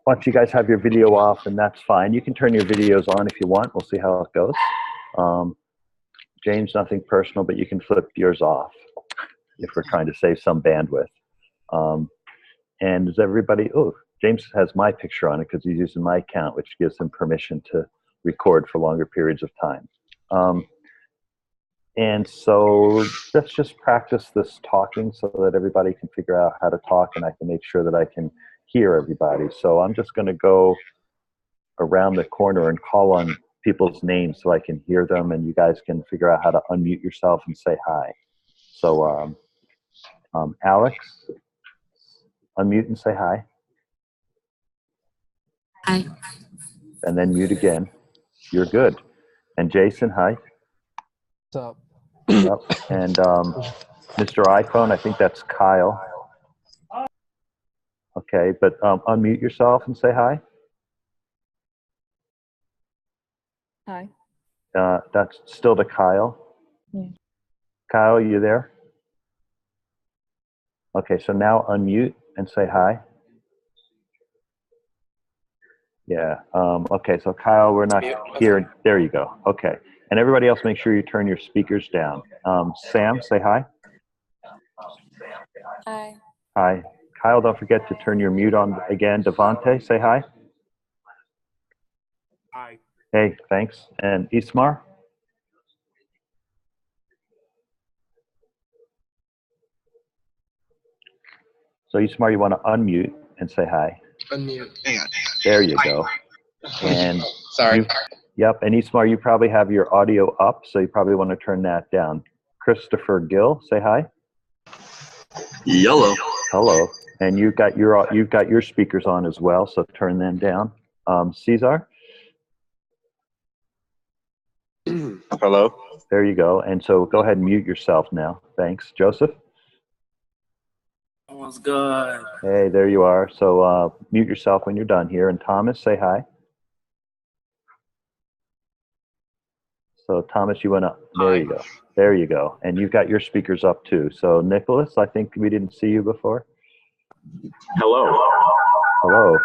once you guys have your video off, and that's fine. You can turn your videos on if you want. We'll see how it goes. James, nothing personal, but you can flip yours off if we're trying to save some bandwidth. And is everybody, oh, James has my picture on it because he's using my account, which gives him permission to record for longer periods of time. And so let's just practice this talking so that everybody can figure out how to talk, and I can make sure that I can hear everybody. So I'm just going to go around the corner and call on people's names so I can hear them, and you guys can figure out how to unmute yourself and say hi. So Alex, unmute and say hi. Hi. And then mute again. You're good. And Jason, hi. What's up? Yep. And Mr. iPhone, I think that's Kyle. Okay, but unmute yourself and say hi. Hi. That's still to Kyle. Yeah. Kyle, you there? Okay, so now unmute and say hi. Yeah. Okay, so Kyle, we're not hearing. There you go. Okay. And everybody else, make sure you turn your speakers down. Sam, say hi. Hi. Hi. Kyle, don't forget to turn your mute on again. Devante, say hi. Hi. Hey, thanks. And Ismar? So Ismar, you want to unmute and say hi. Unmute. Hang on. There you go. And Sorry. Yep, and Ismar, you probably have your audio up, so you probably want to turn that down. Christopher Gill, say hi. Yellow. Hello. And you've got your speakers on as well, so turn them down. Cesar? Hello. There you go. And so go ahead and mute yourself now. Thanks. Joseph? What's good? Hey, there you are. So mute yourself when you're done here. And Thomas, say hi. So Thomas, you went up. There you go. There you go. And you've got your speakers up too. So Nicholas, I think we didn't see you before. Hello. Hello.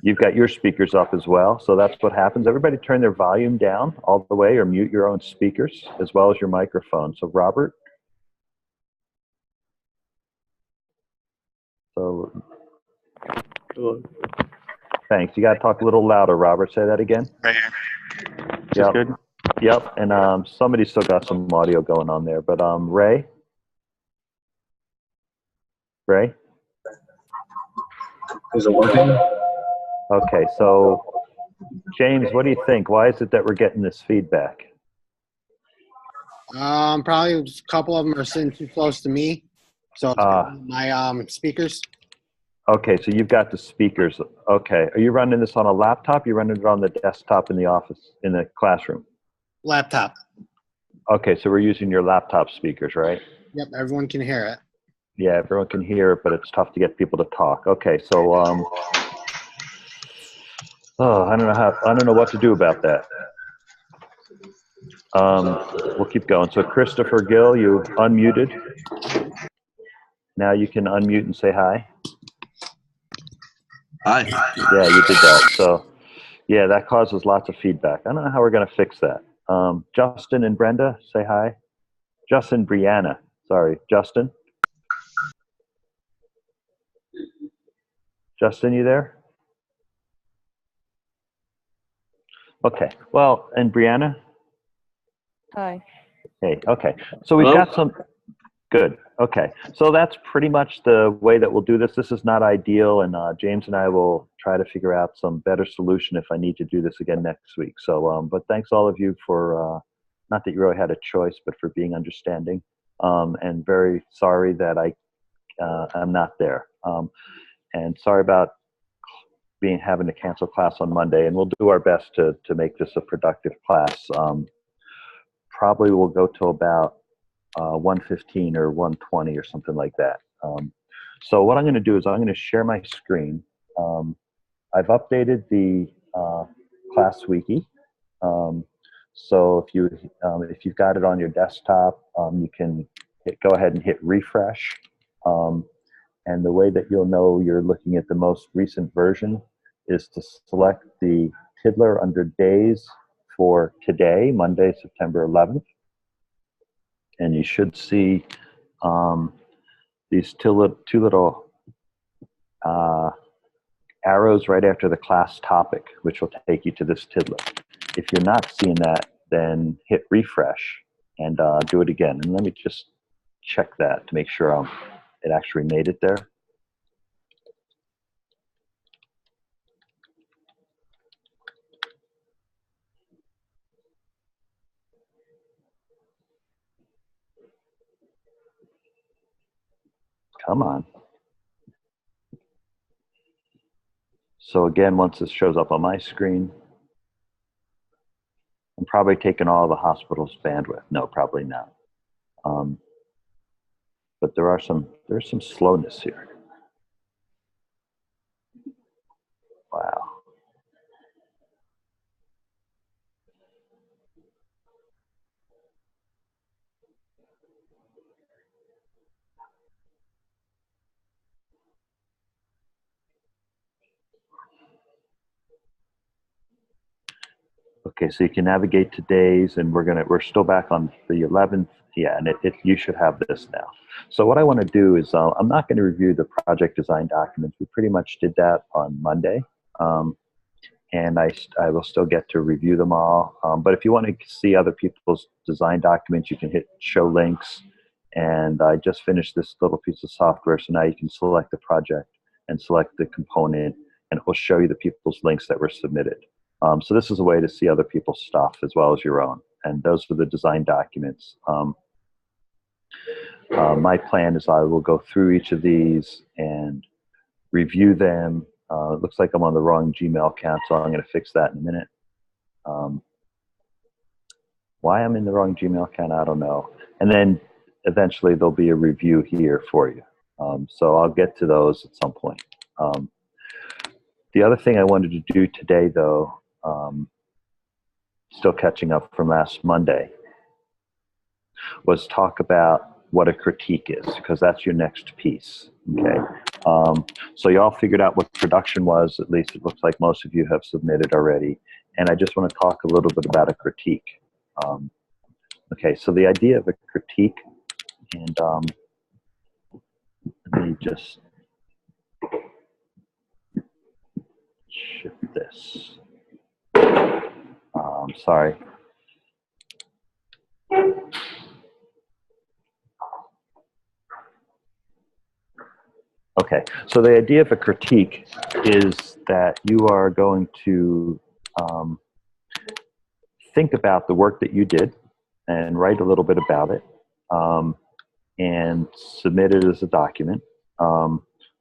You've got your speakers up as well. So that's what happens. Everybody turn their volume down all the way or mute your own speakers as well as your microphone. So Robert. So thanks. You got to talk a little louder, Robert. Say that again. Right here. Yep. Good. Yep. And somebody's still got some audio going on there. But Ray? Ray? Is it working? Okay, so James, what do you think? Why is it that we're getting this feedback? Probably a couple of them are sitting too close to me. So my speakers. Okay, so you've got the speakers. Okay, are you running this on a laptop? You're running it on the desktop in the office, in the classroom? Laptop. Okay, so we're using your laptop speakers, right? Yep, everyone can hear it. Yeah, everyone can hear it, but it's tough to get people to talk. Okay, so I don't know what to do about that. We'll keep going. So Christopher Gill, you unmuted. Now you can unmute and say hi. Hi. Yeah, you did that. So yeah, that causes lots of feedback. I don't know how we're going to fix that. Justin and Brenda, say hi. Justin, Brianna. Sorry, Justin. Justin, you there? Okay. Well, and Brianna? Hi. Hey, okay. So we've Hello? got some, good. Okay. So that's pretty much the way that we'll do this. This is not ideal, and James and I will try to figure out some better solution if I need to do this again next week. So, but thanks all of you for, not that you really had a choice, but for being understanding, and very sorry that I'm not there. And sorry about having to cancel class on Monday, and we'll do our best to make this a productive class. Probably we'll go till about 1:15 or 1:20 or something like that. So what I'm going to do is I'm going to share my screen. I've updated the class wiki. So if you've got it on your desktop, you can go ahead and hit refresh. And the way that you'll know you're looking at the most recent version is to select the tiddler under days for today, Monday, September 11th. And you should see these two little arrows right after the class topic, which will take you to this tiddler. If you're not seeing that, then hit refresh and do it again. And let me just check that to make sure it actually made it there. Come on. So again, once this shows up on my screen, I'm probably taking all the hospital's bandwidth. No, probably not. But there's some slowness here. Wow. Okay, so you can navigate to days, and we're still back on the 11th. Yeah, and you should have this now. So what I want to do is I'm not going to review the project design documents. We pretty much did that on Monday, and I will still get to review them all. But if you want to see other people's design documents, you can hit show links. And I just finished this little piece of software, so now you can select the project and select the component, and it will show you the people's links that were submitted. So this is a way to see other people's stuff as well as your own. And those are the design documents. My plan is I will go through each of these and review them. It looks like I'm on the wrong Gmail account, so I'm going to fix that in a minute. Why I'm in the wrong Gmail account, I don't know. And then eventually there'll be a review here for you. So I'll get to those at some point. The other thing I wanted to do today, though, still catching up from last Monday, was talk about what a critique is, because that's your next piece, okay? So you all figured out what production was. At least it looks like most of you have submitted already. And I just want to talk a little bit about a critique. Okay, so the idea of a critique, and let me just shift this. Sorry. Okay, so the idea of a critique is that you are going to think about the work that you did and write a little bit about it and submit it as a document.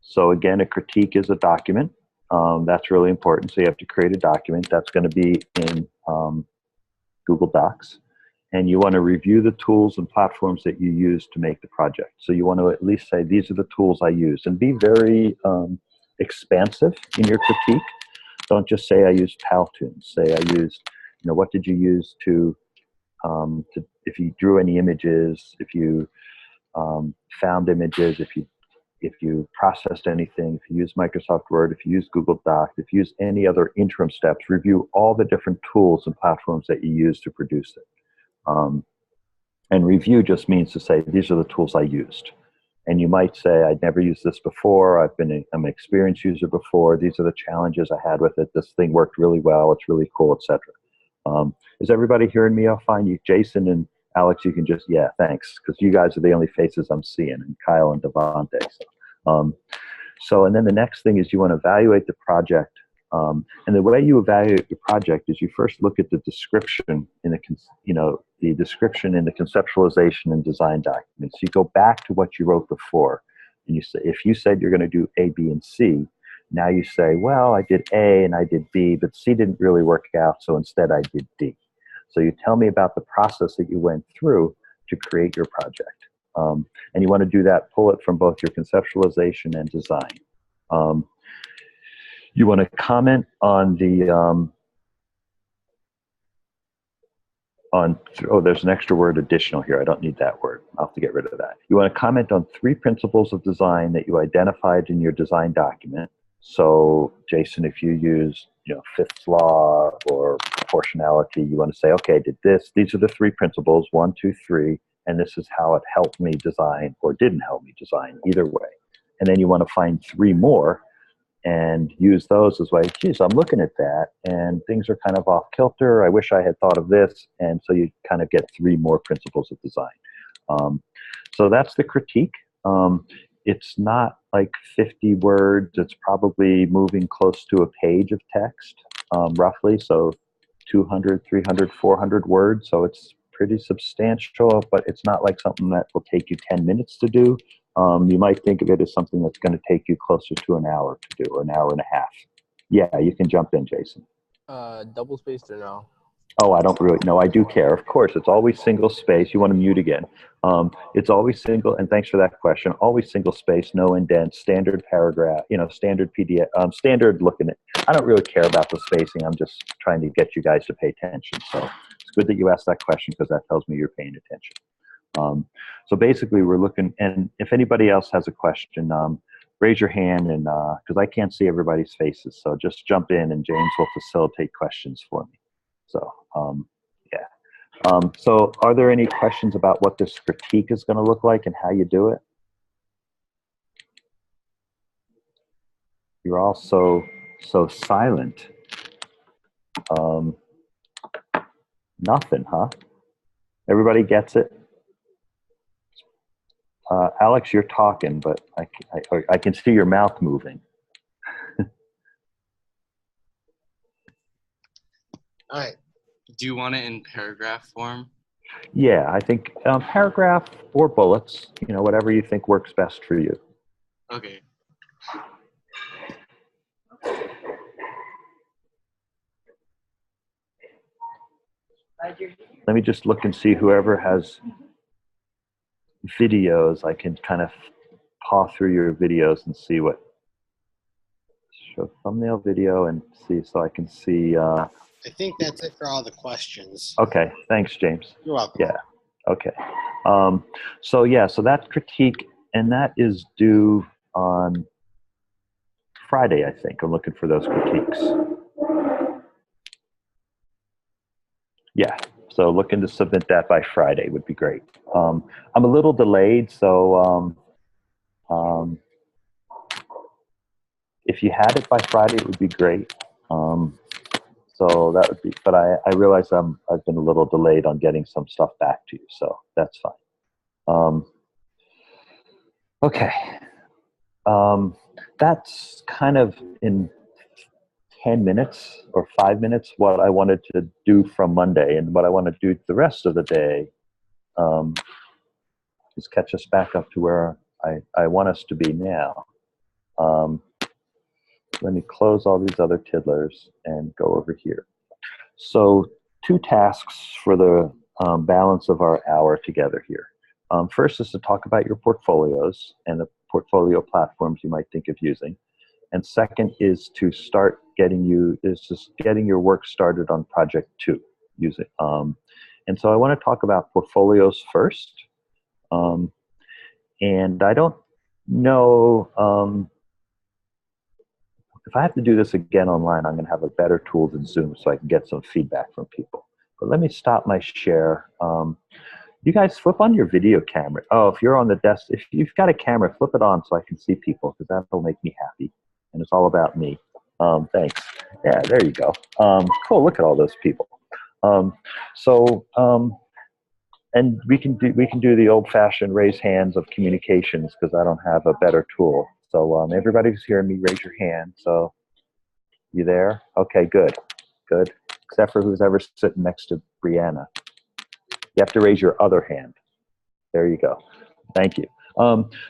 So again, a critique is a document. That's really important. So you have to create a document that's going to be in Google Docs. And you want to review the tools and platforms that you use to make the project. So you want to at least say, these are the tools I use, and be very expansive in your critique. Don't just say I used Powtoon. Say I used, what did you use to if you drew any images, if you found images, if you processed anything, if you use Microsoft Word, if you use Google Docs, if you use any other interim steps, review all the different tools and platforms that you use to produce it. And review just means to say, these are the tools I used. And you might say, I'd never used this before. I'm an experienced user before. These are the challenges I had with it. This thing worked really well. It's really cool, etc. Is everybody hearing me all fine? You, Jason and Alex, you can just, yeah, thanks. Because you guys are the only faces I'm seeing, and Kyle and Devante. So, and then the next thing is you want to evaluate the project. And the way you evaluate the project is you first look at the description in the description in the conceptualization and design documents. You go back to what you wrote before, and you say, if you said you're going to do A, B, and C, now you say, well, I did A and I did B, but C didn't really work out, so instead I did D. So you tell me about the process that you went through to create your project. And you want to do that, pull it from both your conceptualization and design. You want to comment on the, there's an extra word, additional, here. I don't need that word. I'll have to get rid of that. You want to comment on 3 principles of design that you identified in your design document. So Jason, if you use, Fifth's law or proportionality, you want to say, okay, these are the three principles, 1, 2, 3, and this is how it helped me design or didn't help me design, either way. And then you want to find 3 more and use those as like, geez, I'm looking at that and things are kind of off kilter. I wish I had thought of this. And so you kind of get 3 more principles of design. So that's the critique. It's not like 50 words. It's probably moving close to a page of text, roughly. So 200, 300, 400 words. So it's pretty substantial, but it's not like something that will take you 10 minutes to do. You might think of it as something that's going to take you closer to an hour to do, or an hour and a half. Yeah, you can jump in, Jason. Double spaced or no? Oh, I don't really know. I do care. Of course, it's always single space. You want to mute again. It's always single, and thanks for that question. Always single space, no indent, standard paragraph, standard PDF, standard looking at. I don't really care about the spacing. I'm just trying to get you guys to pay attention. So it's good that you asked that question because that tells me you're paying attention. So basically we're looking, and if anybody else has a question, raise your hand, and because I can't see everybody's faces, so just jump in and James will facilitate questions for me. So yeah. So are there any questions about what this critique is going to look like and how you do it? You're all so silent. Nothing, huh? Everybody gets it? Alex, you're talking, but I can see your mouth moving. All right. Do you want it in paragraph form? Yeah, I think paragraph or bullets, whatever you think works best for you. Okay. Let me just look and see whoever has videos. I can kind of paw through your videos and see what. Show thumbnail video and see, so I can see. I think that's it for all the questions. Okay, thanks, James. You're welcome. Yeah. Okay. So that's critique, and that is due on Friday, I think. I'm looking for those critiques. Yeah. So looking to submit that by Friday would be great. I'm a little delayed, so if you had it by Friday, it would be great. So that would be, but I realize I've been a little delayed on getting some stuff back to you, so that's fine. Okay. That's kind of in 10 minutes or 5 minutes what I wanted to do from Monday, and what I want to do the rest of the day is catch us back up to where I want us to be now. Let me close all these other tiddlers and go over here. So 2 tasks for the balance of our hour together here. First is to talk about your portfolios and the portfolio platforms you might think of using. And second is to start getting your work started on project 2 using. And so I want to talk about portfolios first. And I don't know, if I have to do this again online, I'm going to have a better tool than Zoom so I can get some feedback from people. But let me stop my share. You guys flip on your video camera. Oh, if you're on the desk, if you've got a camera, flip it on so I can see people, because that'll make me happy. And it's all about me. Thanks. Yeah, there you go. Cool, look at all those people. And we can do the old-fashioned raise hands of communications, because I don't have a better tool. So everybody who's hearing me, raise your hand. So you there? Okay, good, good. Except for who's ever sitting next to Brianna. You have to raise your other hand. There you go. Thank you.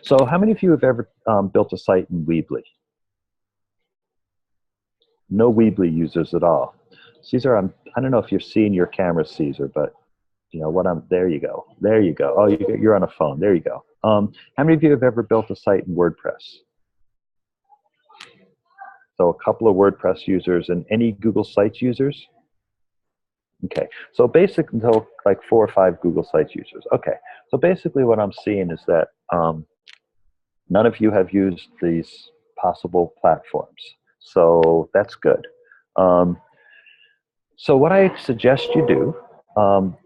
So how many of you have ever built a site in Weebly? No Weebly users at all. Caesar, I don't know if you're seeing your camera, Caesar, but there you go. There you go. Oh, you're on a phone. There you go. How many of you have ever built a site in WordPress? So a couple of WordPress users, and any Google Sites users? Okay, so basically, like 4 or 5 Google Sites users. Okay, so basically what I'm seeing is that none of you have used these possible platforms. So that's good. So what I suggest you do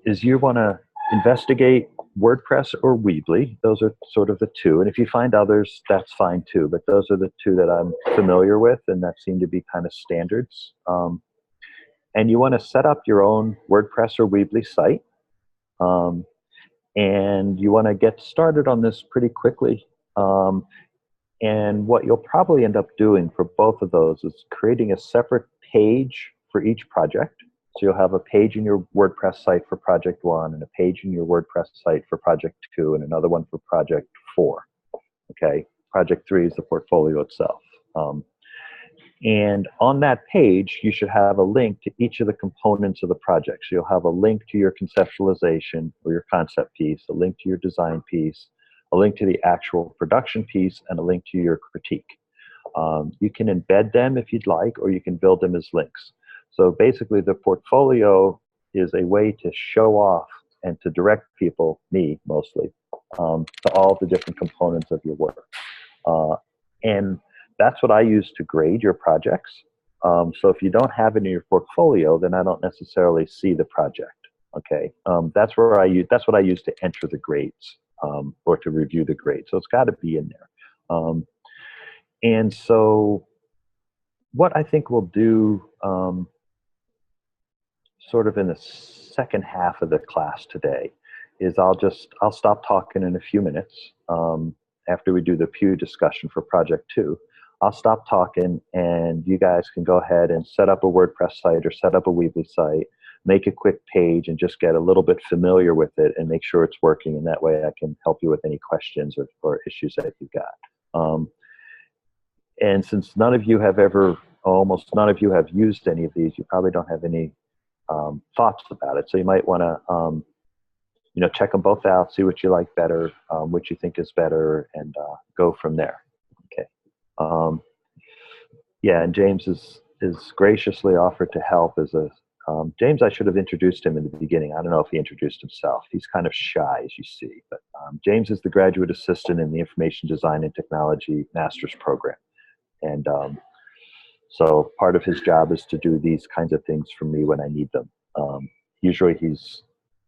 is you want to investigate WordPress or Weebly. Those are sort of the two. And if you find others, that's fine too. But those are the two that I'm familiar with and that seem to be kind of standards. And you want to set up your own WordPress or Weebly site. And you want to get started on this pretty quickly. And what you'll probably end up doing for both of those is creating a separate page for each project. So you'll have a page in your WordPress site for project 1 and a page in your WordPress site for project 2 and another one for project 4. Okay, project 3 is the portfolio itself. And on that page, you should have a link to each of the components of the project. So you'll have a link to your conceptualization or your concept piece, a link to your design piece, a link to the actual production piece, and a link to your critique. You can embed them if you'd like, or you can build them as links. So basically, the portfolio is a way to show off and to direct people, me mostly, to all the different components of your work. And that's what I use to grade your projects. So if you don't have it in your portfolio, then I don't necessarily see the project. Okay, that's what I use to enter the grades or to review the grades. So it's got to be in there. And so what I think we'll do sort of in the second half of the class today is I'll stop talking in a few minutes after we do the Pew discussion for project 2. I'll stop talking and you guys can go ahead and set up a WordPress site or set up a Weebly site, make a quick page and just get a little bit familiar with it and make sure it's working. And that way I can help you with any questions or issues that you've got. And since almost none of you have used any of these, you probably don't have any thoughts about it. So you might want to, check them both out, see what you like better, what you think is better, and go from there. Okay. Yeah, and James is graciously offered to help as James, I should have introduced him in the beginning. I don't know if he introduced himself. He's kind of shy, as you see. But James is the graduate assistant in the Information Design and Technology Master's Program. And so part of his job is to do these kinds of things for me when I need them. Usually he's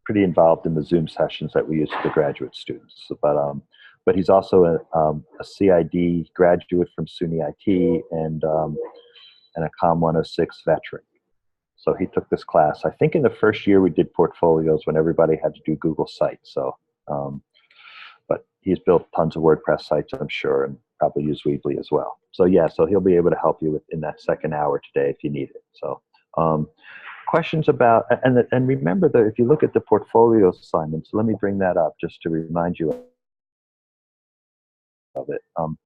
pretty involved in the Zoom sessions that we use for the graduate students. But he's also a CID graduate from SUNY IT and a COM 106 veteran. So he took this class. I think in the first year we did portfolios when everybody had to do Google Sites. So, but he's built tons of WordPress sites, I'm sure, and probably use Weebly as well. So yeah, so he'll be able to help you in that second hour today if you need it. So questions about, and remember that if you look at the portfolio assignments, let me bring that up just to remind you of it. And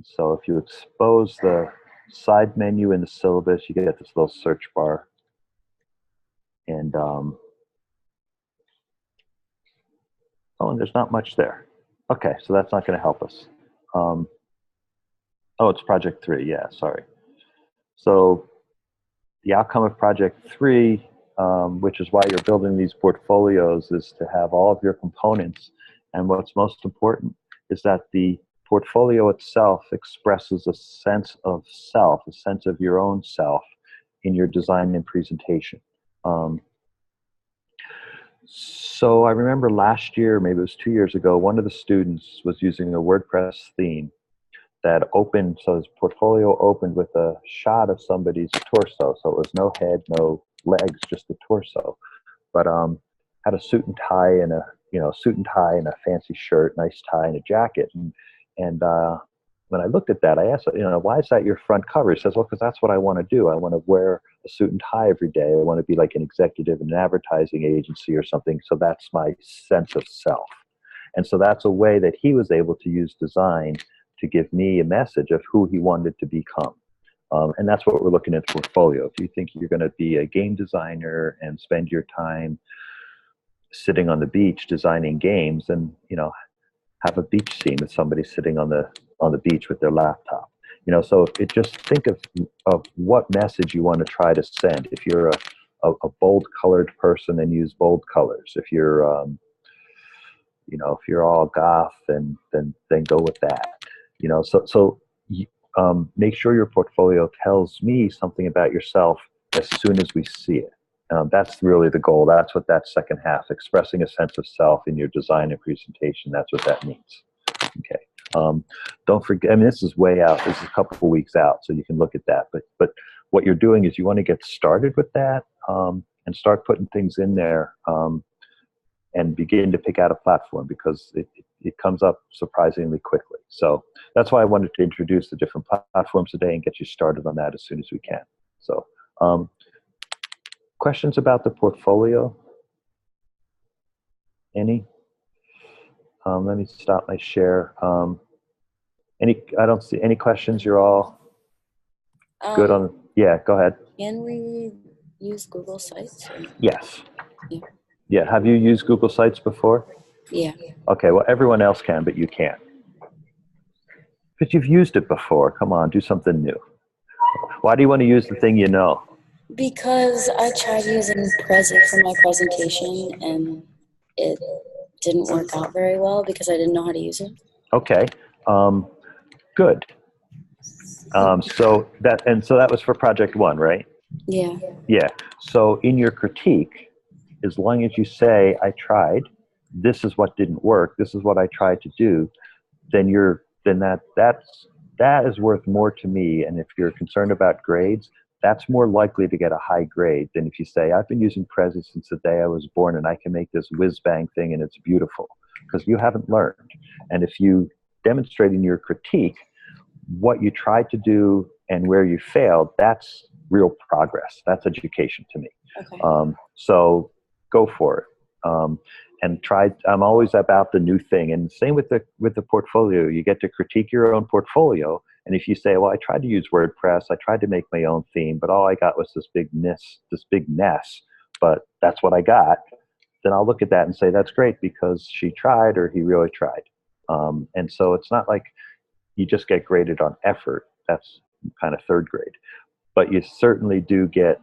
so if you expose the side menu in the syllabus, you get this little search bar. And and there's not much there. Okay, so that's not going to help us. It's project 3, yeah, sorry. So the outcome of project 3, which is why you're building these portfolios, is to have all of your components. And what's most important is that the portfolio itself expresses a sense of self, a sense of your own self in your design and presentation. So I remember last year, maybe it was 2 years ago, one of the students was using a WordPress theme that opened, so his portfolio opened with a shot of somebody's torso. So it was no head, no legs, just the torso. But had a suit and tie and a fancy shirt, nice tie and a jacket. And when I looked at that, I asked, why is that your front cover? He says, well, because that's what I want to do. I want to wear a suit and tie every day. I want to be like an executive in an advertising agency or something. So that's my sense of self. And so that's a way that he was able to use design to give me a message of who he wanted to become. And that's what we're looking at the portfolio. If you think you're going to be a game designer and spend your time sitting on the beach designing games, then, have a beach scene with somebody sitting on the beach with their laptop. So just think of what message you want to try to send. If you're a bold colored person, then use bold colors. If you're if you're all goth, then go with that. So make sure your portfolio tells me something about yourself as soon as we see it. That's really the goal. That's what that second half, expressing a sense of self in your design and presentation. That's what that means. Okay. Don't forget, I mean, this is way out. This is a couple of weeks out, so you can look at that. But what you're doing is you want to get started with that and start putting things in there and begin to pick out a platform, because it comes up surprisingly quickly. So that's why I wanted to introduce the different platforms today and get you started on that as soon as we can. So questions about the portfolio? Any? Let me stop my share. I don't see any questions. You're all good on, yeah, go ahead. Can we use Google Sites? Yes. Yeah. Yeah, have you used Google Sites before? Yeah. Okay, well, everyone else can, but you can't. Because you've used it before. Come on, do something new. Why do you want to use the thing you know? Because I tried using Prezi for my presentation and it didn't work out very well because I didn't know how to use it. Okay, good. So that was for project 1, right? Yeah. Yeah. So in your critique, as long as you say, I tried, this is what didn't work, this is what I tried to do, then that is worth more to me. And if you're concerned about grades, that's more likely to get a high grade than if you say, I've been using Prezi since the day I was born and I can make this whiz-bang thing and it's beautiful, because you haven't learned. And if you demonstrate in your critique what you tried to do and where you failed, that's real progress. That's education to me. Okay. So go for it. And try. I'm always about the new thing. And same with the portfolio. You get to critique your own portfolio. And if you say, well, I tried to use WordPress, I tried to make my own theme, but all I got was this big mess, but that's what I got, then I'll look at that and say, that's great, because she tried or he really tried. And so it's not like you just get graded on effort. That's kind of third grade. But you certainly do get,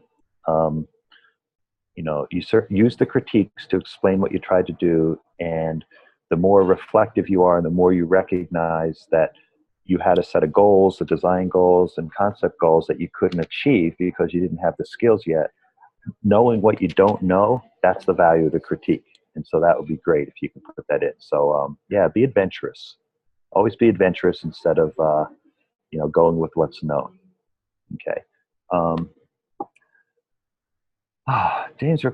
use the critiques to explain what you tried to do. And the more reflective you are and the more you recognize that you had a set of goals, the design goals and concept goals that you couldn't achieve because you didn't have the skills yet, knowing what you don't know, that's the value of the critique. And so that would be great if you can put that in. So yeah, be adventurous. Always be adventurous instead of going with what's known. Okay. James,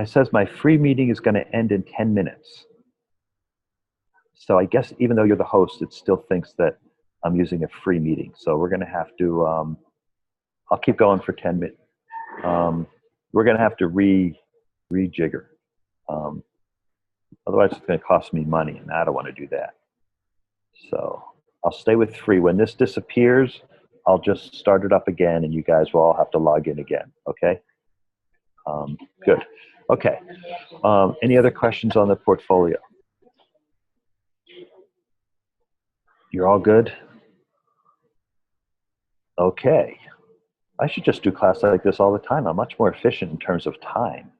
says my free meeting is gonna end in 10 minutes. So I guess even though you're the host, it still thinks that I'm using a free meeting. So we're gonna have to, I'll keep going for 10 minutes. We're gonna have to rejigger. Otherwise it's gonna cost me money and I don't wanna do that. So I'll stay with free. When this disappears, I'll just start it up again and you guys will all have to log in again, okay? Good. Okay. Any other questions on the portfolio? You're all good? Okay. I should just do class like this all the time. I'm much more efficient in terms of time.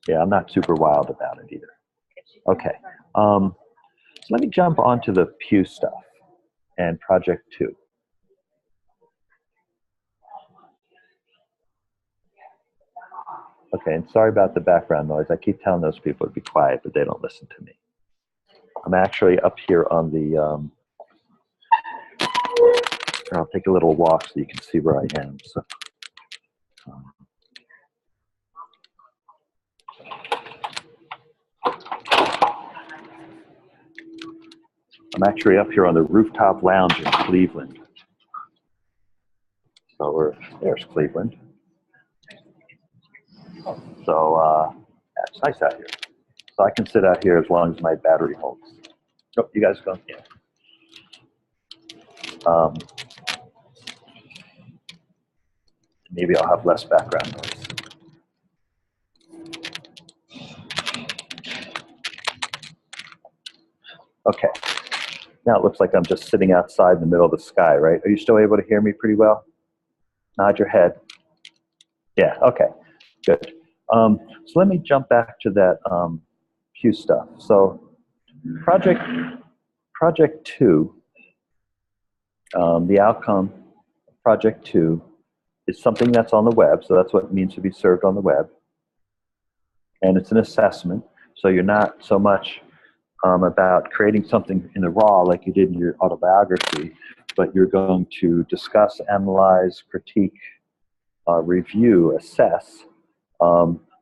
Yeah, I'm not super wild about it either. Okay. So let me jump onto the Pew stuff and project 2. Okay, and sorry about the background noise. I keep telling those people to be quiet, but they don't listen to me. I'm actually up here on the, I'll take a little walk so you can see where I am. So, I'm actually up here on the rooftop lounge in Cleveland. So there's Cleveland. So it's nice out here. So I can sit out here as long as my battery holds. Oh, you guys go. Yeah. Maybe I'll have less background noise. Okay. Now it looks like I'm just sitting outside in the middle of the sky, right? Are you still able to hear me pretty well? Nod your head. Yeah, okay, good. So let me jump back to that Pew stuff. So project 2 The outcome of Project 2 is something that's on the web, so that's what it means to be served on the web. And it's an assessment, so you're not so much about creating something in the raw like you did in your autobiography, but you're going to discuss, analyze, critique, review, assess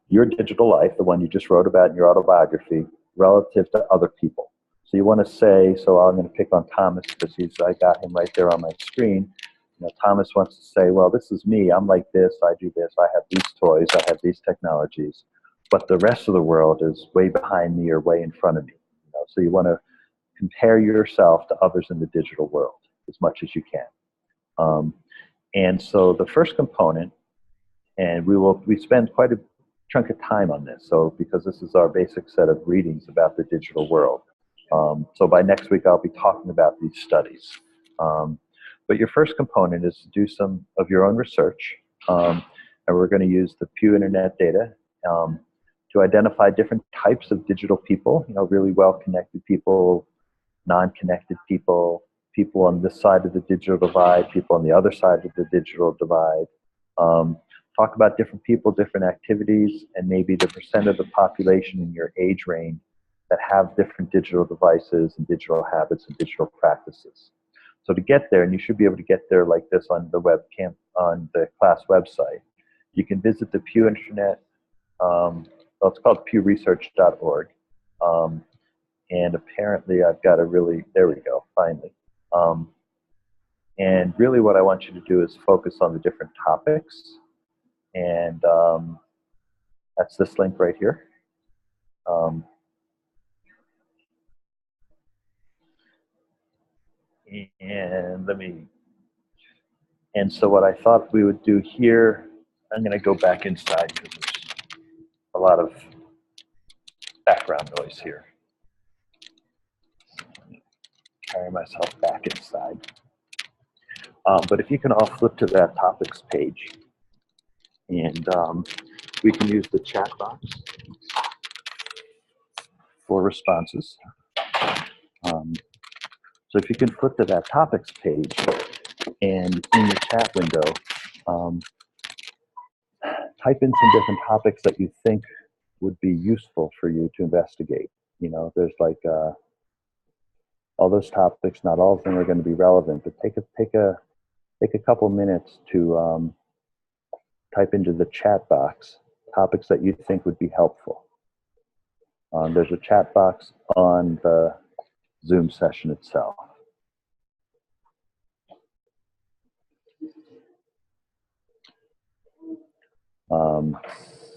your digital life, the one you just wrote about in your autobiography, relative to other people. So you want to say, so I'm going to pick on Thomas because I got him right there on my screen. You know, Thomas wants to say, well, this is me. I'm like this. I do this. I have these toys. I have these technologies. But the rest of the world is way behind me or way in front of me. You know, so you want to compare yourself to others in the digital world as much as you can. And so the first component, and we spend quite a chunk of time on this. So because this is our basic set of readings about the digital world. So by next week, I'll be talking about these studies. But your first component is to do some of your own research. And we're going to use the Pew Internet data to identify different types of digital people, you know, really well-connected people, non-connected people, people on this side of the digital divide, people on the other side of the digital divide. Talk about different people, different activities, and maybe the percent of the population in your age range that have different digital devices and digital habits and digital practices. So to get there, and you should be able to get there like this on the webcam, on the class website, you can visit the Pew Internet, well, it's called pewresearch.org. And apparently I've got a really, there we go, finally. And really what I want you to do is focus on the different topics. And that's this link right here. And so what I thought we would do here, I'm going to go back inside because there's a lot of background noise here. Carry myself back inside. But if you can all flip to that topics page, and we can use the chat box for responses. So if you can flip to that topics page, and in the chat window, type in some different topics that you think would be useful for you to investigate. You know, there's like all those topics. Not all of them are going to be relevant, but take a couple minutes to type into the chat box topics that you think would be helpful. There's a chat box on the Zoom session itself.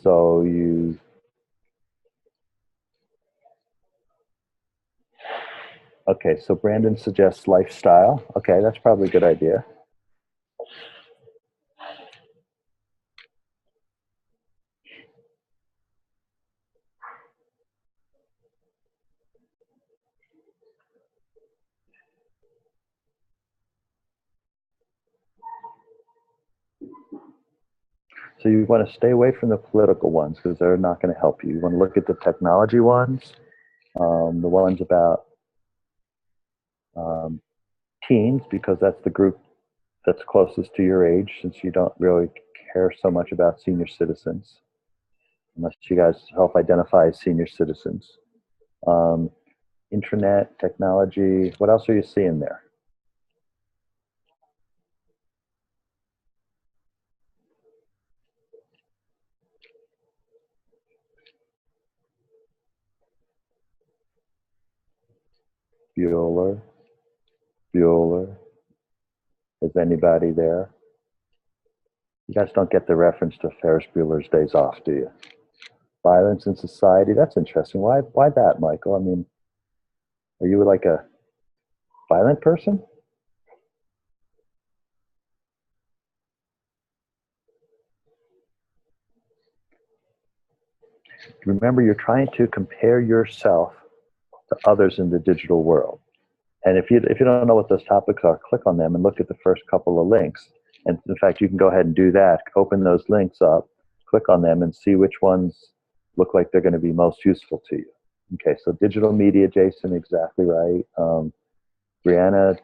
So you, okay, so Brandon suggests lifestyle. Okay, that's probably a good idea. So you want to stay away from the political ones because they're not going to help you. You want to look at the technology ones, the ones about teens, because that's the group that's closest to your age, since you don't really care so much about senior citizens, unless you guys self-identify as senior citizens. Internet, technology, what else are you seeing there? Bueller. Is anybody there? You guys don't get the reference to Ferris Bueller's Days Off, do you? Violence in society, that's interesting. Why that, Michael? I mean, are you like a violent person? Remember, you're trying to compare yourself to others in the digital world. And if you don't know what those topics are, click on them and look at the first couple of links. And in fact, you can go ahead and do that. Open those links up, click on them, and see which ones look like they're going to be most useful to you. Okay, so digital media, Jason, exactly right. Brianna,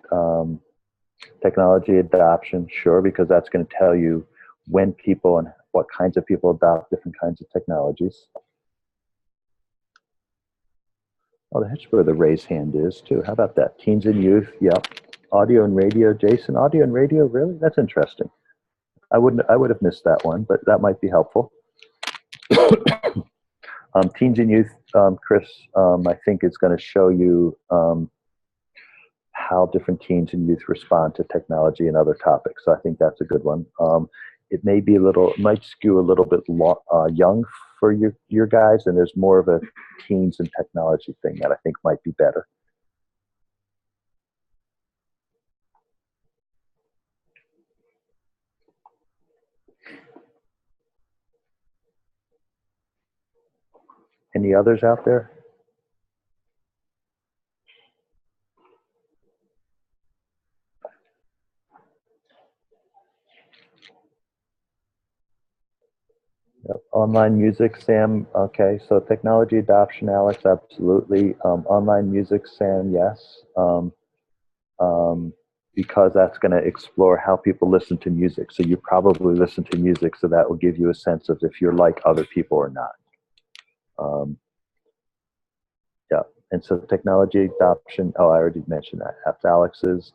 Technology adoption, sure, because that's going to tell you when people and what kinds of people adopt different kinds of technologies. Oh, that's where the raise hand is too. How about that? Teens and youth, yep. Audio and radio, Jason. Audio and radio, really? That's interesting. I would have missed that one, but that might be helpful. Teens and youth, Chris, I think is going to show you how different teens and youth respond to technology and other topics. So I think that's a good one. It may be might skew a little bit young for your guys, and there's more of a teens and technology thing that I think might be better. Any others out there? Yep. Online music, Sam. Okay, so technology adoption, Alex, absolutely. Online music, Sam, yes. Because that's going to explore how people listen to music. So you probably listen to music, so that will give you a sense of if you're like other people or not. Yeah, and so technology adoption, oh, I already mentioned that. That's Alex's.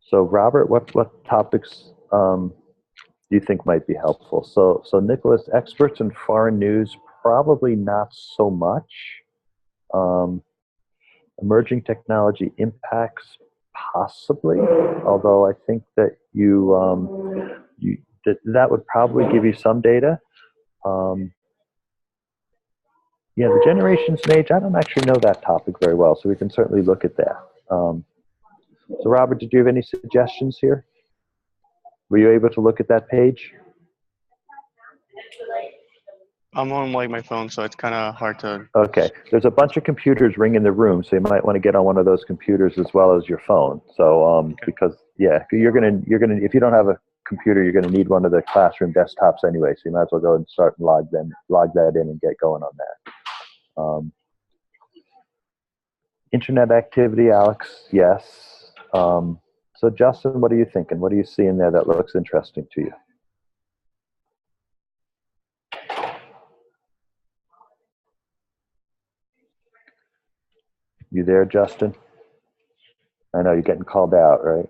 So Robert, what topics do you think might be helpful? So Nicholas, experts in foreign news, probably not so much. Emerging technology impacts, possibly, although I think that that would probably give you some data. Yeah, the generations and age, I don't actually know that topic very well, so we can certainly look at that. So Robert, did you have any suggestions here? Were you able to look at that page? I'm on like my phone, so it's kind of hard to. Okay, there's a bunch of computers ringing the room, so you might want to get on one of those computers as well as your phone. So Okay. because yeah, you're gonna if you don't have a computer, you're gonna need one of the classroom desktops anyway. So you might as well go and start and log that in and get going on that. Internet activity, Alex, yes. So Justin, what are you thinking? What do you see in there that looks interesting to you? You there, Justin? I know you're getting called out, right?